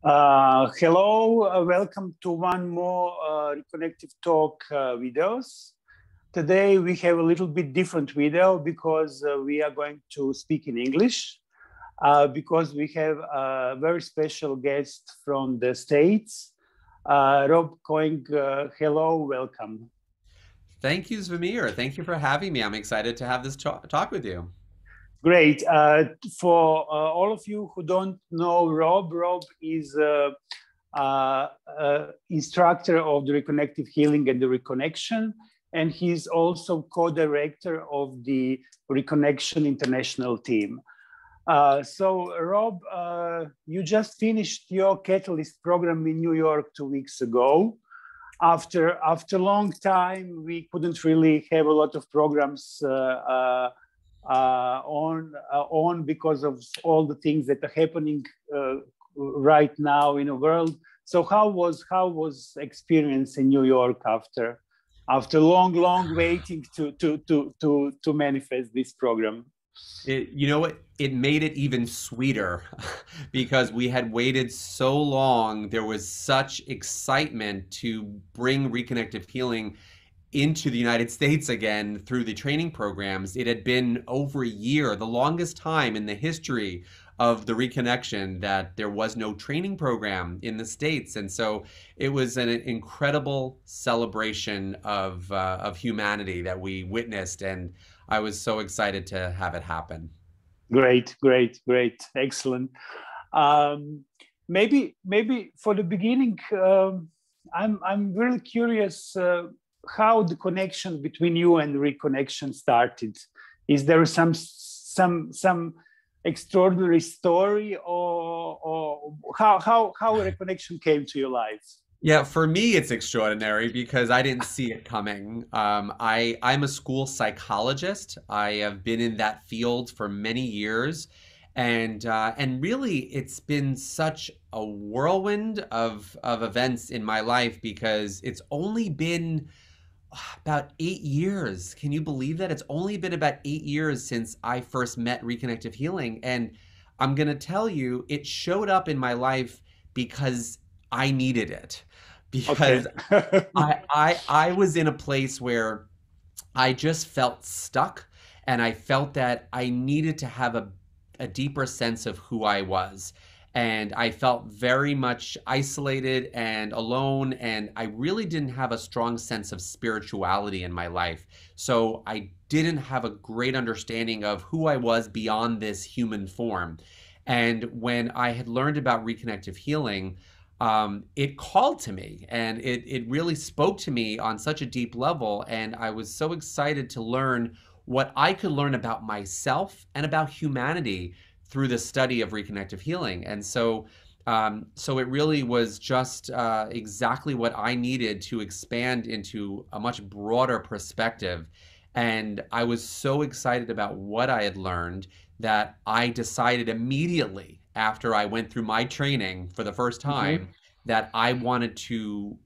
Hello, welcome to one more Reconnective Talk videos. Today we have a little bit different video because we are going to speak in English because we have a very special guest from the States. Rob Coing, hello, welcome. Thank you, Zvamir. Thank you for having me. I'm excited to have this talk with you. Great. For all of you who don't know Rob is instructor of the Reconnective Healing and the Reconnection, and he's also co-director of the Reconnection International team. So Rob, you just finished your Catalyst program in New York 2 weeks ago. After a long time, we couldn't really have a lot of programs on because of all the things that are happening right now in the world. So how was experience in New York after long waiting to manifest this program? You know what? It made it even sweeter because we had waited so long. There was such excitement to bring reconnective healing into the United States again through the training programs. It had been over a year, the longest time in the history of the reconnection that there was no training program in the States. And so it was an incredible celebration of humanity that we witnessed. And I was so excited to have it happen. Great, excellent. Maybe for the beginning, I'm really curious how the connection between you and Reconnection started. Is there some extraordinary story, or how Reconnection came to your life? Yeah, for me, it's extraordinary because I didn't see it coming. I'm a school psychologist. I have been in that field for many years, and really, it's been such a whirlwind of events in my life because it's only been about 8 years. Can you believe that? It's only been about 8 years since I first met Reconnective Healing, and I'm gonna tell you, it showed up in my life because I needed it Okay. because I was in a place where I just felt stuck and I felt that I needed to have a deeper sense of who I was. And I felt very much isolated and alone, and I really didn't have a strong sense of spirituality in my life. So I didn't have a great understanding of who I was beyond this human form. And when I had learned about reconnective healing, it called to me and it really spoke to me on such a deep level. And I was so excited to learn what I could learn about myself and about humanity through the study of reconnective healing. And so it really was just exactly what I needed to expand into a much broader perspective. And I was so excited about what I had learned that I decided immediately after I went through my training for the first Mhm. time that I wanted to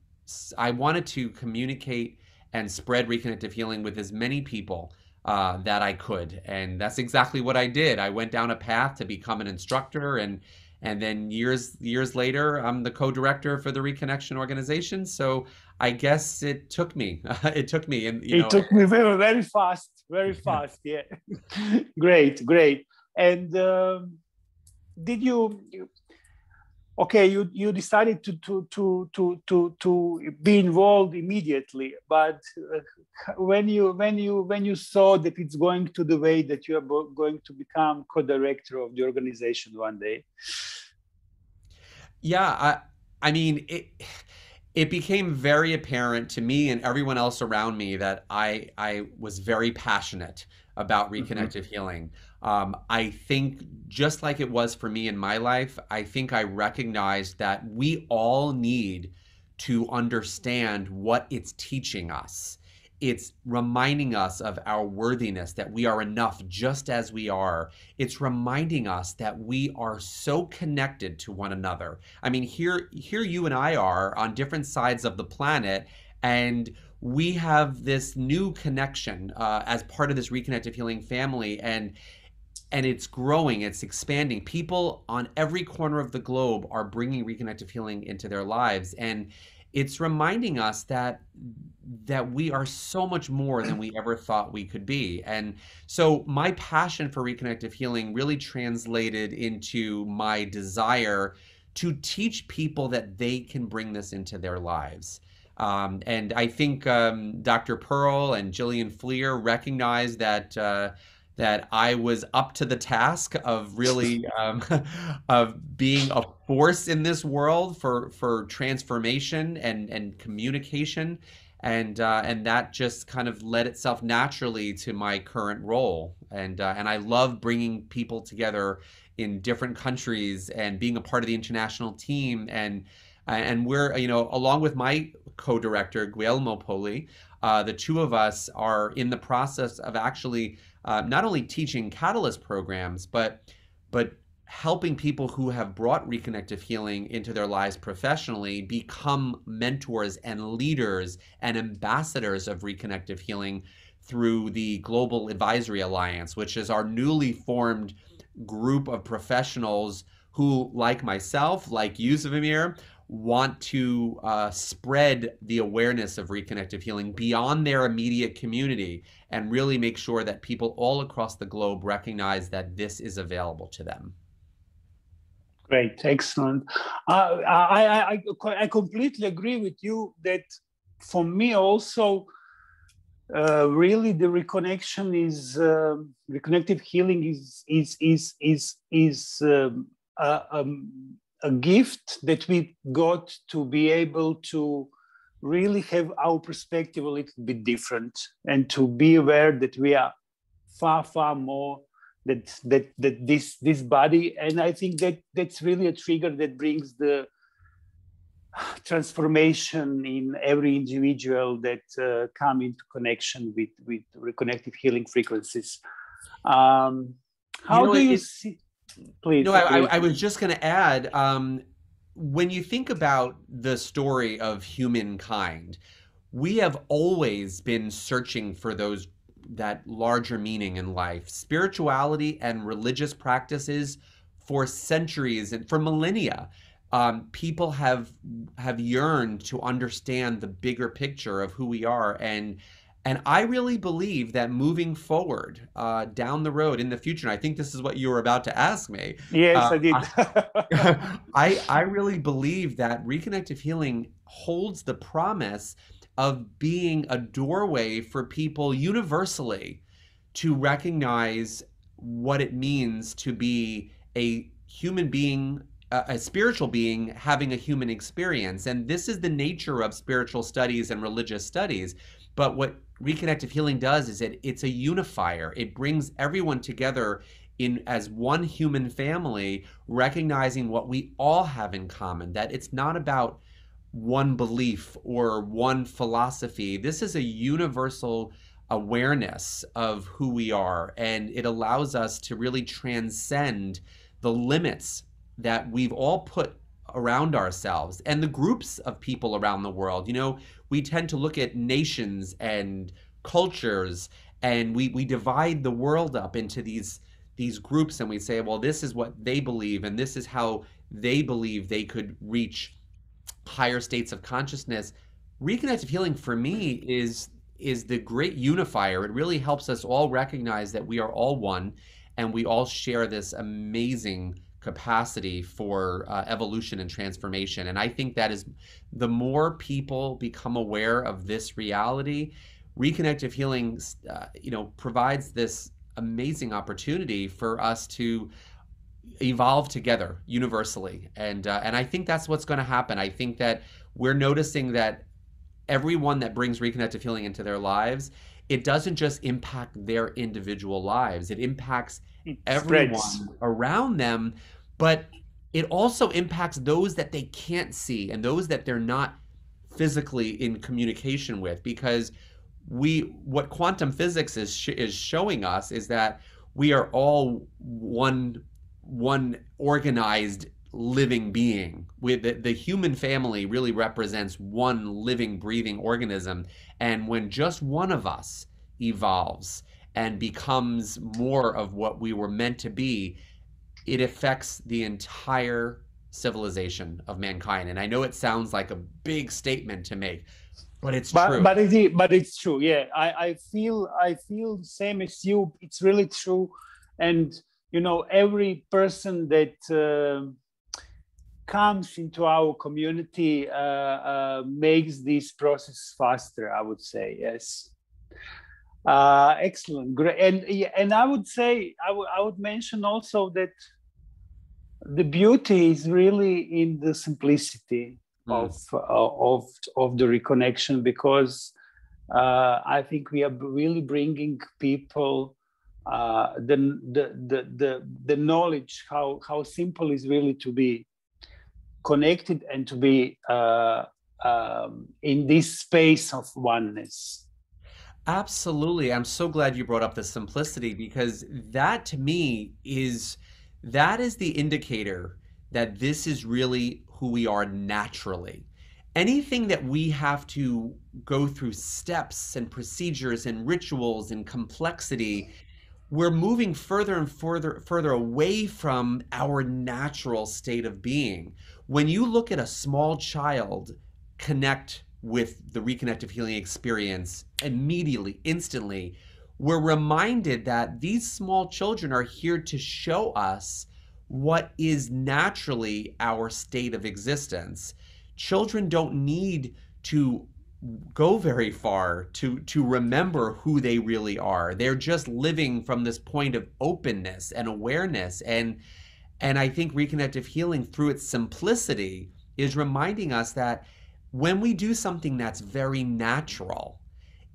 communicate and spread reconnective healing with as many people that I could, and that's exactly what I did. I went down a path to become an instructor, and then years later, I'm the co-director for the Reconnection organization. So I guess it took me. It took me, and It took me very fast, very fast. Yeah. Great. And did you? Okay, you decided to be involved immediately, but when you saw that it's going to the way that you are going to become co-director of the organization one day. Yeah, I mean it became very apparent to me and everyone else around me that I was very passionate about Mhm. reconnective healing. I think just like it was for me in my life, I think I recognized that we all need to understand what it's teaching us. It's reminding us of our worthiness, that we are enough just as we are. It's reminding us that we are so connected to one another. I mean, here you and I are on different sides of the planet, and we have this new connection as part of this reconnective healing family. And and it's growing, it's expanding. People on every corner of the globe are bringing reconnective healing into their lives, and it's reminding us that we are so much more than we ever thought we could be. And so my passion for reconnective healing really translated into my desire to teach people that they can bring this into their lives. And I think Dr. Pearl and Gillian Fleer recognized that I was up to the task of really of being a force in this world for transformation and communication, and that just kind of led itself naturally to my current role. And I love bringing people together in different countries and being a part of the international team. And we're, along with my co-director, Guillermo Poli, the two of us are in the process of actually not only teaching Catalyst programs, but helping people who have brought reconnective healing into their lives professionally become mentors and leaders and ambassadors of reconnective healing through the Global Advisory Alliance, which is our newly formed group of professionals who, like myself, like you, Zvimir, want to spread the awareness of reconnective healing beyond their immediate community and really make sure that people all across the globe recognize that this is available to them. Great, excellent. I completely agree with you that for me also, really the reconnection is reconnective healing is a gift that we got to be able to really have our perspective a little bit different and to be aware that we are far more that this body. And I think that's really a trigger that brings the transformation in every individual that come into connection with reconnective healing frequencies. How do you see? Please. I was just going to add, when you think about the story of humankind, we have always been searching for that larger meaning in life. Spirituality and religious practices for centuries and for millennia, people have yearned to understand the bigger picture of who we are. And I really believe that moving forward down the road in the future, and I think this is what you were about to ask me. Yes, I did. I really believe that reconnective healing holds the promise of being a doorway for people universally to recognize what it means to be a human being, a spiritual being having a human experience. And this is the nature of spiritual studies and religious studies. But what reconnective healing does is it's a unifier. It brings everyone together as one human family, recognizing what we all have in common, that it's not about one belief or one philosophy. This is a universal awareness of who we are, and it allows us to really transcend the limits that we've all put around ourselves and the groups of people around the world. We tend to look at nations and cultures, and we divide the world up into these groups, and we say, well, this is what they believe, and this is how they believe they could reach higher states of consciousness. Reconnective healing for me is the great unifier. It really helps us all recognize that we are all one, and we all share this amazing capacity for evolution and transformation. And I think that is, the more people become aware of this reality, reconnective healing provides this amazing opportunity for us to evolve together universally. And I think that's what's going to happen. I think that we're noticing that everyone that brings reconnective healing into their lives, it doesn't just impact their individual lives, it impacts everyone around them, but it also impacts those that they can't see and those that they're not physically in communication with. Because what quantum physics is showing us is that we are all one organized living being. With the human family really represents one living, breathing organism. And when just one of us evolves and becomes more of what we were meant to be, it affects the entire civilization of mankind. And I know it sounds like a big statement to make, but it's true. But it's true. Yeah, I feel the same as you. It's really true, and you know, every person that comes into our community makes this process faster, I would say. Yes. Excellent, great. And I would say I would mention also that the beauty is really in the simplicity of the reconnection, because I think we are really bringing people the knowledge how simple is really to be connected and to be in this space of oneness. Absolutely. I'm so glad you brought up the simplicity, because that to me is the indicator that this is really who we are naturally. Anything that we have to go through steps and procedures and rituals and complexity, we're moving further and further away from our natural state of being. When you look at a small child connect with the reconnective healing experience immediately, instantly, we're reminded that these small children are here to show us what is naturally our state of existence. Children don't need to go very far to remember who they really are. They're just living from this point of openness and awareness. And I think reconnective healing, through its simplicity, is reminding us that when we do something that's very natural,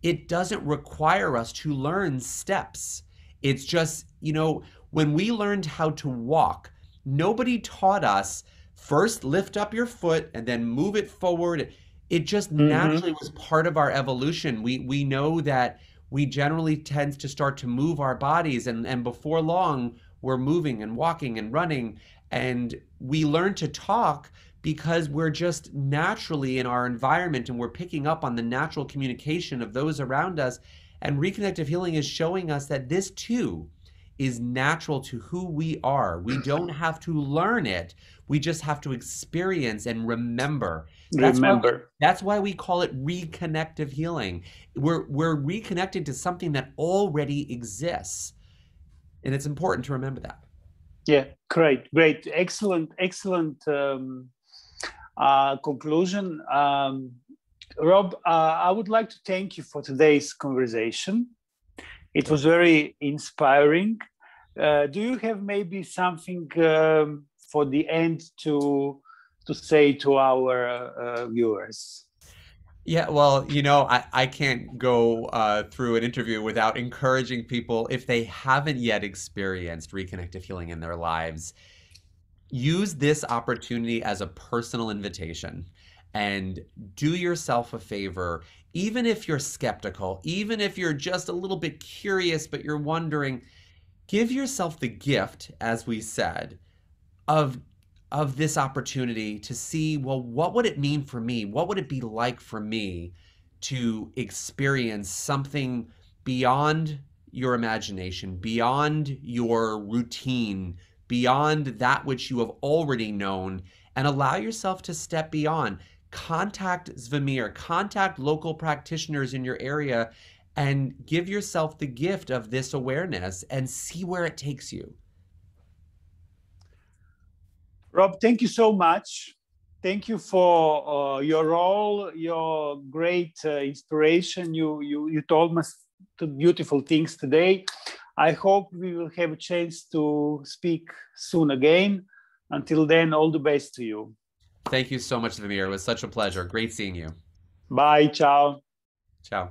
it doesn't require us to learn steps. It's just, you know, when we learned how to walk, nobody taught us first lift up your foot and then move it forward. It just naturally was part of our evolution. We know that we generally tend to start to move our bodies, and before long we're moving and walking and running, and we learn to talk because we're just naturally in our environment and we're picking up on the natural communication of those around us. And reconnective healing is showing us that this too is natural to who we are. We don't have to learn it. We just have to experience and remember. That's why we call it reconnective healing. We're reconnected to something that already exists. And it's important to remember that. Yeah, great. Excellent conclusion. Rob, I would like to thank you for today's conversation. It was very inspiring. Do you have maybe something for the end to say to our viewers? Yeah, well, you know, I can't go through an interview without encouraging people, if they haven't yet experienced reconnective healing in their lives, use this opportunity as a personal invitation and do yourself a favor. Even if you're skeptical, even if you're just a little bit curious, but you're wondering, give yourself the gift, as we said, of this opportunity to see, well, what would it mean for me? What would it be like for me to experience something beyond your imagination, beyond your routine, beyond that which you have already known, and allow yourself to step beyond. Contact Zvamir, contact local practitioners in your area, and give yourself the gift of this awareness and see where it takes you. Rob, thank you so much. Thank you for your role, your great inspiration. You told us beautiful things today. I hope we will have a chance to speak soon again. Until then, all the best to you. Thank you so much, Zvamir. It was such a pleasure. Great seeing you. Bye. Ciao. Ciao.